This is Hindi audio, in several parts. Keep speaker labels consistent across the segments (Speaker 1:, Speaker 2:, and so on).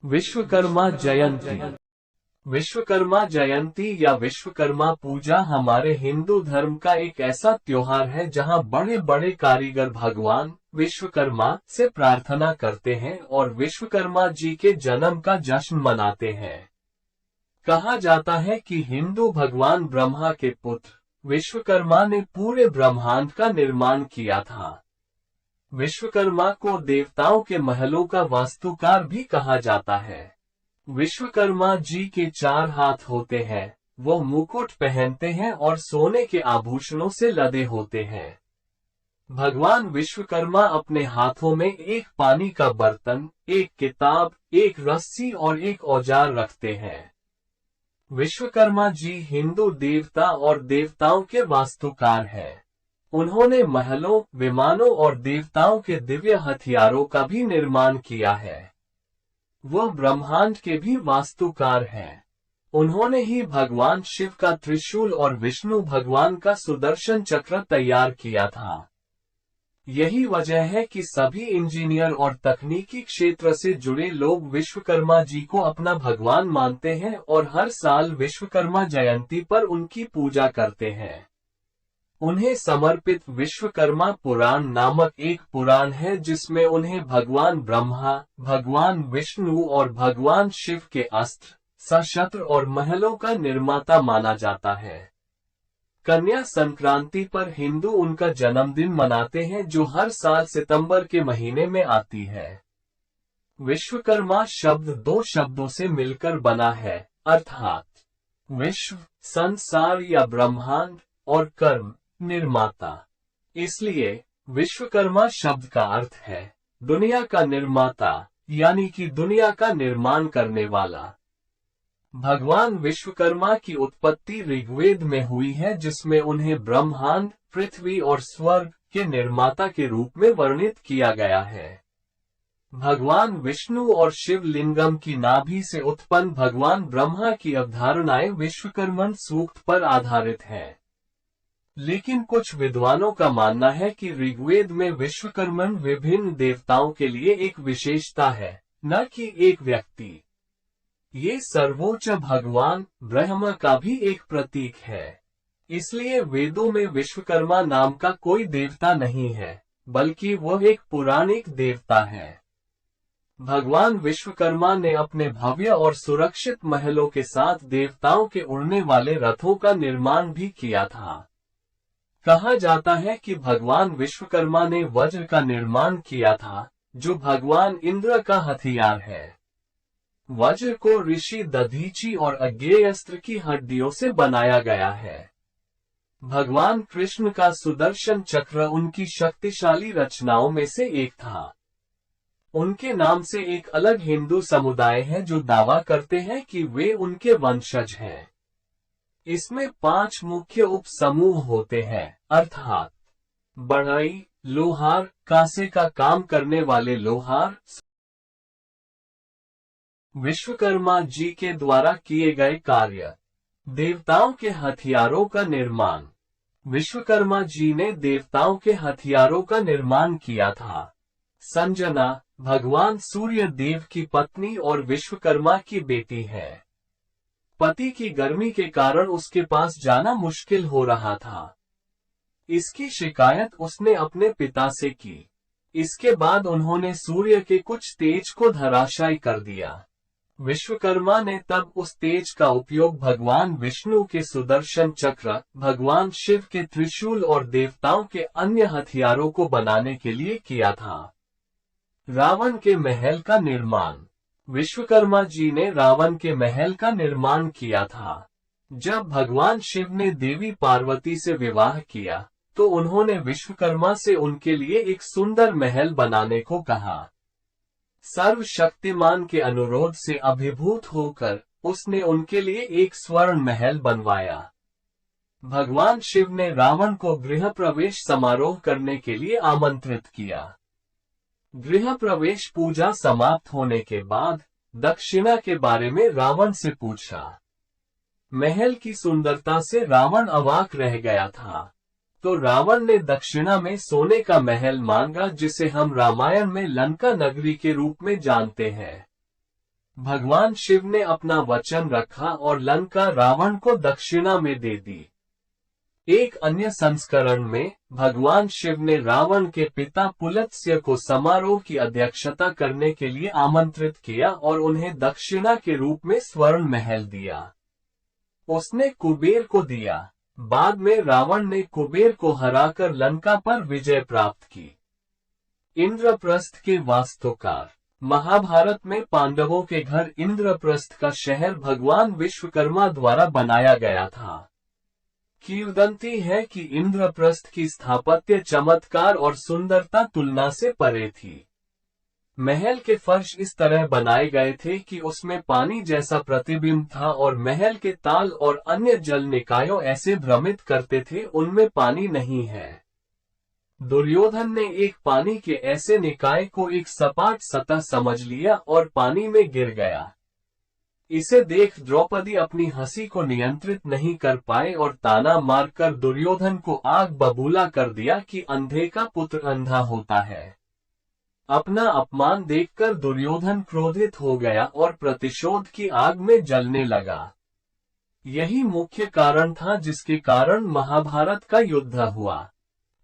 Speaker 1: विश्वकर्मा जयंती। विश्वकर्मा जयंती या विश्वकर्मा पूजा हमारे हिंदू धर्म का एक ऐसा त्योहार है जहां बड़े बड़े कारीगर भगवान विश्वकर्मा से प्रार्थना करते हैं और विश्वकर्मा जी के जन्म का जश्न मनाते हैं। कहा जाता है कि हिंदू भगवान ब्रह्मा के पुत्र विश्वकर्मा ने पूरे ब्रह्मांड का निर्माण किया था। विश्वकर्मा को देवताओं के महलों का वास्तुकार भी कहा जाता है। विश्वकर्मा जी के 4 हाथ होते हैं, वो मुकुट पहनते हैं और सोने के आभूषणों से लदे होते हैं। भगवान विश्वकर्मा अपने हाथों में एक पानी का बर्तन, एक किताब, एक रस्सी और एक औजार रखते हैं। विश्वकर्मा जी हिंदू देवता और देवताओं के वास्तुकार हैं। उन्होंने महलों, विमानों और देवताओं के दिव्य हथियारों का भी निर्माण किया है। वह ब्रह्मांड के भी वास्तुकार हैं। उन्होंने ही भगवान शिव का त्रिशूल और विष्णु भगवान का सुदर्शन चक्र तैयार किया था। यही वजह है कि सभी इंजीनियर और तकनीकी क्षेत्र से जुड़े लोग विश्वकर्मा जी को अपना भगवान मानते हैं और हर साल विश्वकर्मा जयंती पर उनकी पूजा करते हैं। उन्हें समर्पित विश्वकर्मा पुराण नामक एक पुराण है जिसमें उन्हें भगवान ब्रह्मा, भगवान विष्णु और भगवान शिव के अस्त्र, सशस्त्र और महलों का निर्माता माना जाता है। कन्या संक्रांति पर हिंदू उनका जन्मदिन मनाते हैं जो हर साल सितंबर के महीने में आती है। विश्वकर्मा शब्द 2 शब्दों से मिलकर बना है, अर्थात विश्व संसार या ब्रह्मांड और कर्म निर्माता। इसलिए विश्वकर्मा शब्द का अर्थ है दुनिया का निर्माता, यानी कि दुनिया का निर्माण करने वाला। भगवान विश्वकर्मा की उत्पत्ति ऋग्वेद में हुई है जिसमें उन्हें ब्रह्मांड, पृथ्वी और स्वर्ग के निर्माता के रूप में वर्णित किया गया है। भगवान विष्णु और शिवलिंगम की नाभि से उत्पन्न भगवान ब्रह्मा की अवधारणाएं विश्वकर्मण सूक्त पर आधारित हैं। लेकिन कुछ विद्वानों का मानना है कि ऋग्वेद में विश्वकर्मण विभिन्न देवताओं के लिए एक विशेषता है, न कि एक व्यक्ति। ये सर्वोच्च भगवान ब्रह्मा का भी एक प्रतीक है। इसलिए वेदों में विश्वकर्मा नाम का कोई देवता नहीं है, बल्कि वह एक पौराणिक देवता है। भगवान विश्वकर्मा ने अपने भव्य और सुरक्षित महलों के साथ देवताओं के उड़ने वाले रथों का निर्माण भी किया था। कहा जाता है कि भगवान विश्वकर्मा ने वज्र का निर्माण किया था, जो भगवान इंद्र का हथियार है। वज्र को ऋषि दधीची और अज्ञेयस्त्र की हड्डियों से बनाया गया है। भगवान कृष्ण का सुदर्शन चक्र उनकी शक्तिशाली रचनाओं में से एक था। उनके नाम से एक अलग हिंदू समुदाय है जो दावा करते हैं कि वे उनके वंशज हैं। इसमें 5 मुख्य उप समूह होते हैं, अर्थात बढ़ई, लोहार, कांसे का काम करने वाले लोहार। विश्वकर्मा जी के द्वारा किए गए कार्य। देवताओं के हथियारों का निर्माण। विश्वकर्मा जी ने देवताओं के हथियारों का निर्माण किया था। संजना भगवान सूर्य देव की पत्नी और विश्वकर्मा की बेटी है। पति की गर्मी के कारण उसके पास जाना मुश्किल हो रहा था। इसकी शिकायत उसने अपने पिता से की। इसके बाद उन्होंने सूर्य के कुछ तेज को धराशायी कर दिया। विश्वकर्मा ने तब उस तेज का उपयोग भगवान विष्णु के सुदर्शन चक्र, भगवान शिव के त्रिशूल और देवताओं के अन्य हथियारों को बनाने के लिए किया था। रावण के महल का निर्माण। विश्वकर्मा जी ने रावण के महल का निर्माण किया था। जब भगवान शिव ने देवी पार्वती से विवाह किया, तो उन्होंने विश्वकर्मा से उनके लिए एक सुंदर महल बनाने को कहा। सर्वशक्तिमान के अनुरोध से अभिभूत होकर उसने उनके लिए एक स्वर्ण महल बनवाया। भगवान शिव ने रावण को गृह प्रवेश समारोह करने के लिए आमंत्रित किया। गृह प्रवेश पूजा समाप्त होने के बाद दक्षिणा के बारे में रावण से पूछा। महल की सुंदरता से रावण अवाक रह गया था। तो रावण ने दक्षिणा में सोने का महल मांगा, जिसे हम रामायण में लंका नगरी के रूप में जानते हैं। भगवान शिव ने अपना वचन रखा और लंका रावण को दक्षिणा में दे दी। एक अन्य संस्करण में भगवान शिव ने रावण के पिता पुलत्स्य को समारोह की अध्यक्षता करने के लिए आमंत्रित किया और उन्हें दक्षिणा के रूप में स्वर्ण महल दिया। उसने कुबेर को दिया। बाद में रावण ने कुबेर को हराकर लंका पर विजय प्राप्त की। इंद्रप्रस्थ के वास्तुकार। महाभारत में पांडवों के घर इंद्रप्रस्थ का शहर भगवान विश्वकर्मा द्वारा बनाया गया था। किंवदंती है कि इंद्रप्रस्थ की स्थापत्य चमत्कार और सुंदरता तुलना से परे थी। महल के फर्श इस तरह बनाए गए थे कि उसमें पानी जैसा प्रतिबिंब था और महल के ताल और अन्य जल निकायों ऐसे भ्रमित करते थे उनमें पानी नहीं है। दुर्योधन ने एक पानी के ऐसे निकाय को एक सपाट सतह समझ लिया और पानी में गिर गया। इसे देख द्रौपदी अपनी हंसी को नियंत्रित नहीं कर पाए और ताना मारकर दुर्योधन को आग बबूला कर दिया कि अंधे का पुत्र अंधा होता है। अपना अपमान देखकर दुर्योधन क्रोधित हो गया और प्रतिशोध की आग में जलने लगा। यही मुख्य कारण था जिसके कारण महाभारत का युद्ध हुआ।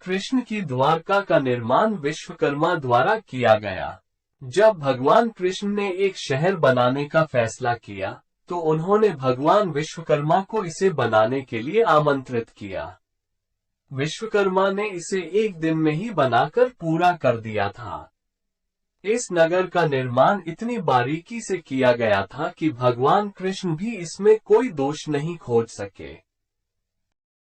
Speaker 1: कृष्ण की द्वारका का निर्माण विश्वकर्मा द्वारा किया गया। जब भगवान कृष्ण ने एक शहर बनाने का फैसला किया तो उन्होंने भगवान विश्वकर्मा को इसे बनाने के लिए आमंत्रित किया। विश्वकर्मा ने इसे एक दिन में ही बनाकर पूरा कर दिया था। इस नगर का निर्माण इतनी बारीकी से किया गया था कि भगवान कृष्ण भी इसमें कोई दोष नहीं खोज सके।